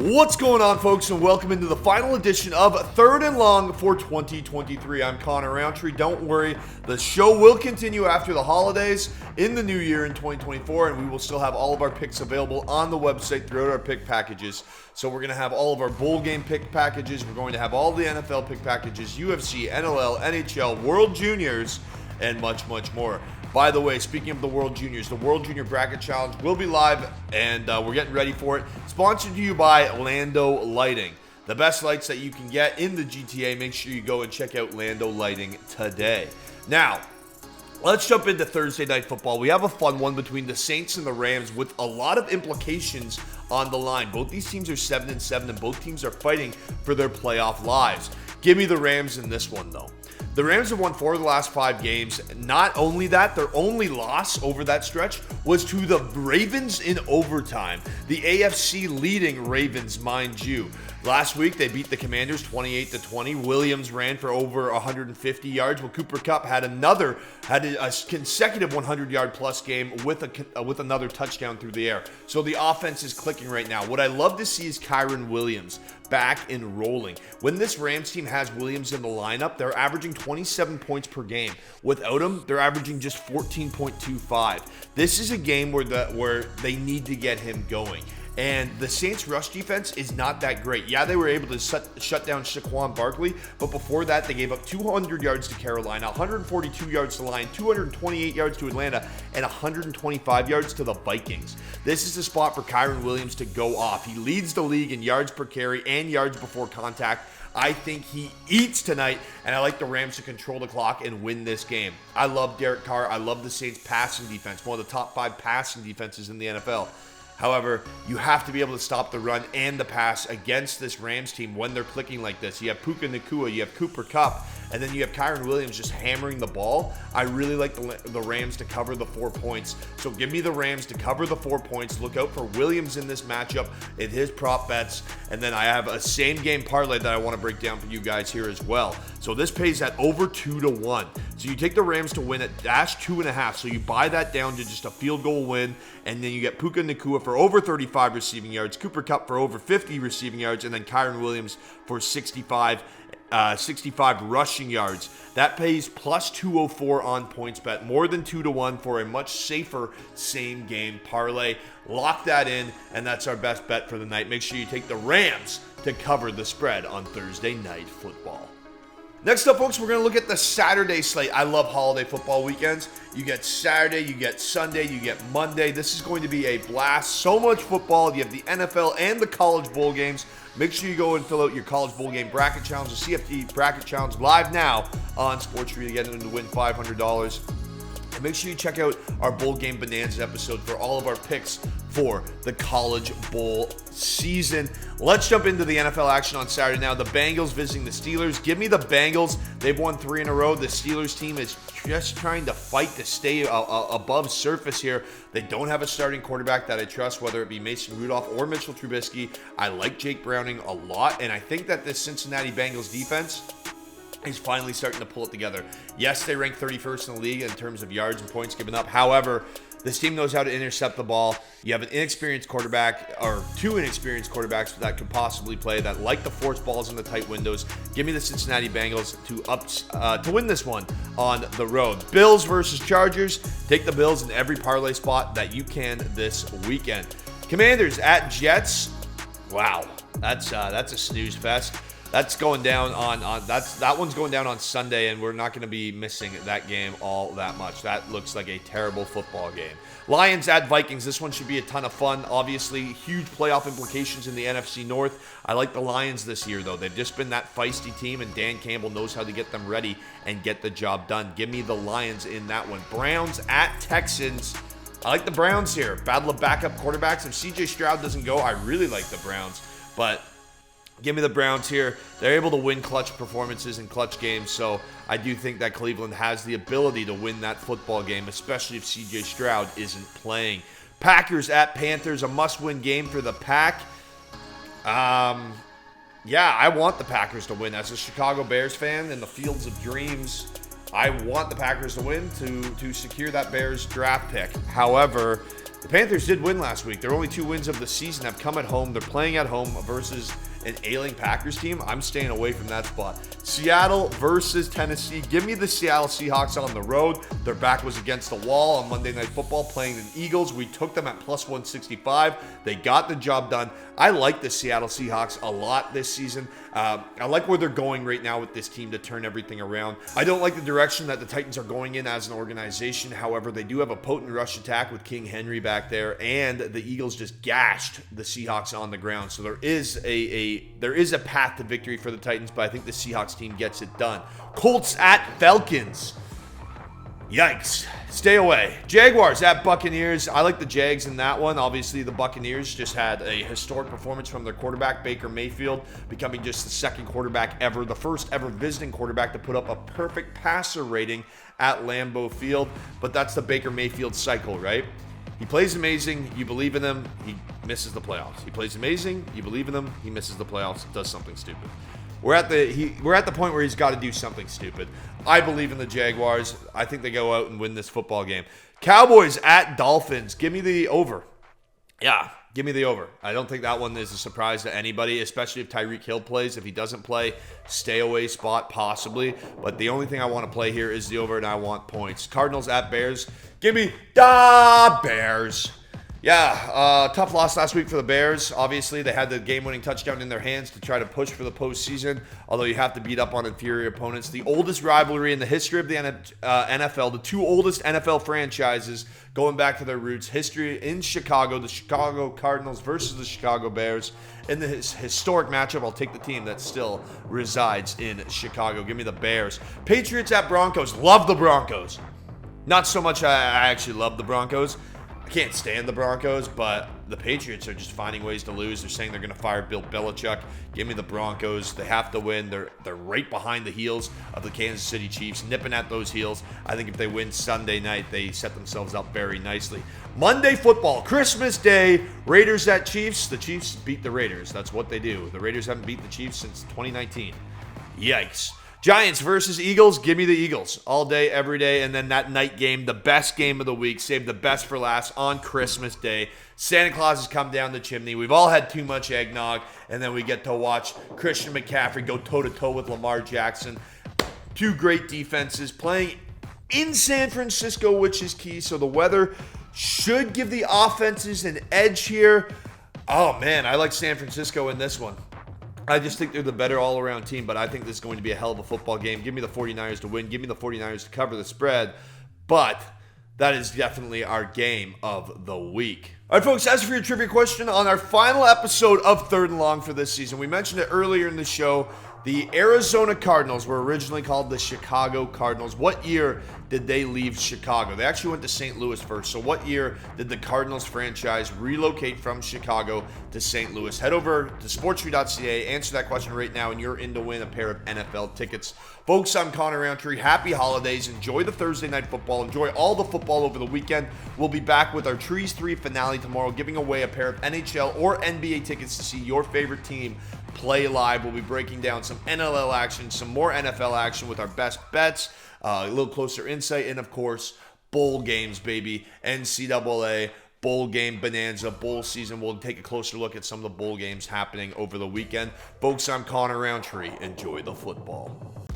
What's going on, folks, and welcome into the final edition of Third and Long for 2023. I'm Connor Roundtree. Don't worry, the show will continue after the holidays in the new year in 2024, and we will still have all of our picks available on the website throughout our pick packages. So we're going to have all of our bowl game pick packages. We're going to have all the NFL pick packages, UFC, NLL, NHL, World Juniors, and much, much more. By the way, speaking of the World Juniors, the World Junior Bracket Challenge will be live, and we're getting ready for it. Sponsored to you by Lando Lighting. The best lights that you can get in the GTA. Make sure you go and check out Lando Lighting today. Now, let's jump into Thursday Night Football. We have a fun one between the Saints and the Rams with a lot of implications on the line. Both these teams are 7-7, and both teams are fighting for their playoff lives. Give me the Rams in this one, though. The Rams have won 4 of the last 5 games. Not only that, their only loss over that stretch was to the Ravens in overtime. The AFC leading Ravens, mind you. Last week, they beat the Commanders 28-20. Williams ran for over 150 yards, while Cooper Kupp had a consecutive 100-yard plus game with another touchdown through the air. So the offense is clicking right now. What I love to see is Kyren Williams back and rolling. When this Rams team has Williams in the lineup, they're averaging 27 points per game. Without him, they're averaging just 14.25. This is a game where they need to get him going. And the Saints' rush defense is not that great. Yeah, they were able to shut down Saquon Barkley, but before that, they gave up 200 yards to Carolina, 142 yards to Lions, 228 yards to Atlanta, and 125 yards to the Vikings. This is the spot for Kyren Williams to go off. He leads the league in yards per carry and yards before contact. I think he eats tonight, and I like the Rams to control the clock and win this game. I love Derek Carr. I love the Saints' passing defense, one of the top 5 passing defenses in the NFL. However, you have to be able to stop the run and the pass against this Rams team when they're clicking like this. You have Puka Nacua, you have Cooper Kupp, and then you have Kyren Williams just hammering the ball. I really like the Rams to cover the 4 points. So give me the Rams to cover the 4 points. Look out for Williams in this matchup in his prop bets. And then I have a same game parlay that I want to break down for you guys here as well. So this pays at over 2-1. So you take the Rams to win at -2.5. So you buy that down to just a field goal win. And then you get Puka Nacua for over 35 receiving yards, Cooper Kupp for over 50 receiving yards, and then Kyren Williams for 65 rushing yards. That pays plus 204 on PointsBet, more than 2-1 for a much safer same game parlay. Lock that in, and that's our best bet for the night. Make sure you take the Rams to cover the spread on Thursday Night Football. Next up, folks, we're going to look at the Saturday slate. I love holiday football weekends. You get Saturday, you get Sunday, you get Monday. This is going to be a blast. So much football. You have the NFL and the college bowl games. Make sure you go and fill out your college bowl game bracket challenge, the CFD bracket challenge, live now on Sports Tree to get them to win $500. And make sure you check out our Bowl Game Bonanza episode for all of our picks for the college bowl season. Let's jump into the NFL action on Saturday now. The Bengals visiting the Steelers. Give me the Bengals. They've won 3 in a row. The Steelers team is just trying to fight to stay above surface here. They don't have a starting quarterback that I trust, whether it be Mason Rudolph or Mitchell Trubisky. I like Jake Browning a lot, and I think that this Cincinnati Bengals defense is finally starting to pull it together. Yes, they rank 31st in the league in terms of yards and points given up. However, this team knows how to intercept the ball. You have an inexperienced quarterback, or 2 inexperienced quarterbacks that could possibly play, that like to force balls in the tight windows. Give me the Cincinnati Bengals to win this one on the road. Bills versus Chargers. Take the Bills in every parlay spot that you can this weekend. Commanders at Jets. Wow, that's a snooze fest. That's going down that one's going down on Sunday, and we're not going to be missing that game all that much. That looks like a terrible football game. Lions at Vikings. This one should be a ton of fun. Obviously, huge playoff implications in the NFC North. I like the Lions this year, though. They've just been that feisty team, and Dan Campbell knows how to get them ready and get the job done. Give me the Lions in that one. Browns at Texans. I like the Browns here. Battle of backup quarterbacks. If CJ Stroud doesn't go, I really like the Browns, but give me the Browns here. They're able to win clutch performances in clutch games, so I do think that Cleveland has the ability to win that football game, especially if CJ Stroud isn't playing. Packers at Panthers, a must-win game for the Pack. Yeah, I want the Packers to win. As a Chicago Bears fan in the fields of dreams, I want the Packers to win to secure that Bears draft pick. However, The Panthers did win last week. Their only 2 wins of the season have come at home. They're playing at home versus an ailing Packers team. I'm staying away from that spot. Seattle versus Tennessee. Give me the Seattle Seahawks on the road. Their back was against the wall on Monday Night Football playing the Eagles. We took them at plus 165. They got the job done. I like the Seattle Seahawks a lot this season. I like where they're going right now with this team to turn everything around. I don't like the direction that the Titans are going in as an organization. However, they do have a potent rush attack with King Henry back there, and the Eagles just gashed the Seahawks on the ground. So there is a path to victory for the Titans, but I think the Seahawks team gets it done. Colts at Falcons. Yikes. Stay away. Jaguars at Buccaneers. I like the Jags in that one. Obviously, the Buccaneers just had a historic performance from their quarterback, Baker Mayfield, becoming just the second quarterback ever, the first ever visiting quarterback to put up a perfect passer rating at Lambeau Field. But that's the Baker Mayfield cycle, right? He plays amazing. You believe in him. He misses the playoffs. He plays amazing. You believe in him. He misses the playoffs. Does something stupid. We're at the point where he's got to do something stupid. I believe in the Jaguars. I think they go out and win this football game. Cowboys at Dolphins. Give me the over. Yeah, give me the over. I don't think that one is a surprise to anybody, especially if Tyreek Hill plays. If he doesn't play, stay away spot possibly. But the only thing I want to play here is the over, and I want points. Cardinals at Bears. Give me the Bears. Yeah, tough loss last week for the Bears. Obviously, they had the game-winning touchdown in their hands to try to push for the postseason, although you have to beat up on inferior opponents. The oldest rivalry in the history of the NFL, the 2 oldest NFL franchises going back to their roots, history in Chicago, the Chicago Cardinals versus the Chicago Bears. In this historic matchup, I'll take the team that still resides in Chicago. Give me the Bears. Patriots at Broncos. Love the Broncos. Not so much I actually love the Broncos. I can't stand the Broncos, but the Patriots are just finding ways to lose. They're saying they're going to fire Bill Belichick. Give me the Broncos. They have to win. They're right behind the heels of the Kansas City Chiefs, nipping at those heels. I think if they win Sunday night, they set themselves up very nicely. Monday football, Christmas Day, Raiders at Chiefs. The Chiefs beat the Raiders. That's what they do. The Raiders haven't beat the Chiefs since 2019. Yikes. Giants versus Eagles. Give me the Eagles all day, every day. And then that night game, the best game of the week. Save the best for last on Christmas Day. Santa Claus has come down the chimney. We've all had too much eggnog. And then we get to watch Christian McCaffrey go toe-to-toe with Lamar Jackson. 2 great defenses playing in San Francisco, which is key. So the weather should give the offenses an edge here. Oh, man, I like San Francisco in this one. I just think they're the better all-around team, but I think this is going to be a hell of a football game. Give me the 49ers to win. Give me the 49ers to cover the spread. But that is definitely our game of the week. All right, folks, as for your trivia question on our final episode of Third and Long for this season, we mentioned it earlier in the show. The Arizona Cardinals were originally called the Chicago Cardinals. What year did they leave Chicago? They actually went to St. Louis first. So what year did the Cardinals franchise relocate from Chicago to St. Louis? Head over to sportstree.ca, answer that question right now, and you're in to win a pair of NFL tickets. Folks, I'm Connor Roundtree. Happy holidays. Enjoy the Thursday night football. Enjoy all the football over the weekend. We'll be back with our Trees 3 finale tomorrow, giving away a pair of NHL or NBA tickets to see your favorite team play live. We'll be breaking down some NLL action, some more NFL action with our best bets, a little closer insight, and of course, bowl games, baby. NCAA bowl game bonanza, bowl season. We'll take a closer look at some of the bowl games happening over the weekend. Folks, I'm Connor Roundtree. Enjoy the football.